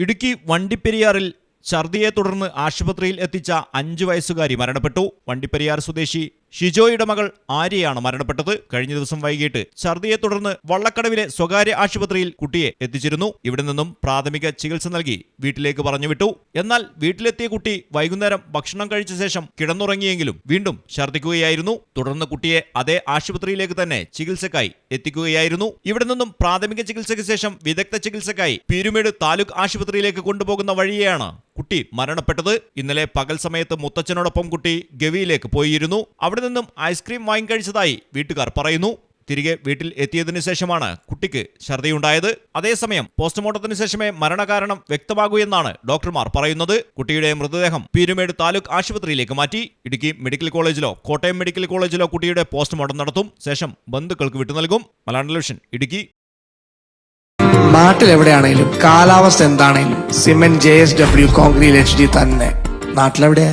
ഇടുക്കി വണ്ടിപ്പെരിയാറിൽ ഛർദിയെ തുടർന്ന് ആശുപത്രിയിൽ എത്തിച്ച 5 വയസ്സുകാരി മരണപ്പെട്ടു. വണ്ടിപ്പെരിയാർ സ്വദേശി ഷിജോയുടെ മകൾ ആര്യയാണ് മരണപ്പെട്ടത്. കഴിഞ്ഞ ദിവസം വൈകിട്ട് ഛർദിയെ തുടർന്ന് വള്ളക്കടവിലെ സ്വകാര്യ ആശുപത്രിയിൽ കുട്ടിയെ എത്തിച്ചിരുന്നു. ഇവിടെ നിന്നും പ്രാഥമിക ചികിത്സ നൽകി വീട്ടിലേക്ക് പറഞ്ഞുവിട്ടു. എന്നാൽ വീട്ടിലെത്തിയ കുട്ടി വൈകുന്നേരം ഭക്ഷണം കഴിച്ച ശേഷം കിടന്നുറങ്ങിയെങ്കിലും വീണ്ടും ഛർദിക്കുകയായിരുന്നു. തുടർന്ന് കുട്ടിയെ അതേ ആശുപത്രിയിലേക്ക് തന്നെ ചികിത്സക്കായി എത്തിക്കുകയായിരുന്നു. ഇവിടെ നിന്നും പ്രാഥമിക ചികിത്സയ്ക്ക് ശേഷം വിദഗ്ധ ചികിത്സക്കായി പീരുമേട് താലൂക്ക് ആശുപത്രിയിലേക്ക് കൊണ്ടുപോകുന്ന വഴിയെയാണ് കുട്ടി മരണപ്പെട്ടത്. ഇന്നലെ പകൽ സമയത്ത് മുത്തച്ഛനോടൊപ്പം കുട്ടി ഗവിയിലേക്ക് പോയിരുന്നു. അവിടെ നിന്നും ഐസ്ക്രീം വാങ്ങിക്കഴിച്ചതായി വീട്ടുകാർ പറയുന്നു. തിരികെ വീട്ടിൽ എത്തിയതിനു ശേഷമാണ് കുട്ടിക്ക് ഛർദിയുണ്ടായത്. അതേസമയം പോസ്റ്റ്മോർട്ടത്തിന് ശേഷമേ മരണകാരണം വ്യക്തമാകൂ എന്നാണ് ഡോക്ടർമാർ പറയുന്നത്. കുട്ടിയുടെ മൃതദേഹം പീരുമേട് താലൂക്ക് ആശുപത്രിയിലേക്ക് മാറ്റി. ഇടുക്കി മെഡിക്കൽ കോളേജിലോ കോട്ടയം മെഡിക്കൽ കോളേജിലോ കുട്ടിയുടെ പോസ്റ്റ്മോർട്ടം നടത്തും. ശേഷം ബന്ധുക്കൾക്ക് വിട്ടു നൽകും. മലയാളം ടെലിവിഷൻ ഇടുക്കി. നാട്ടിലെവിടെയാണെങ്കിലും കാലാവസ്ഥ എന്താണെങ്കിലും സിമെന്റ് JSW കോൺക്രീറ്റ് HD തന്നെ. നാട്ടിലെവിടെയാ?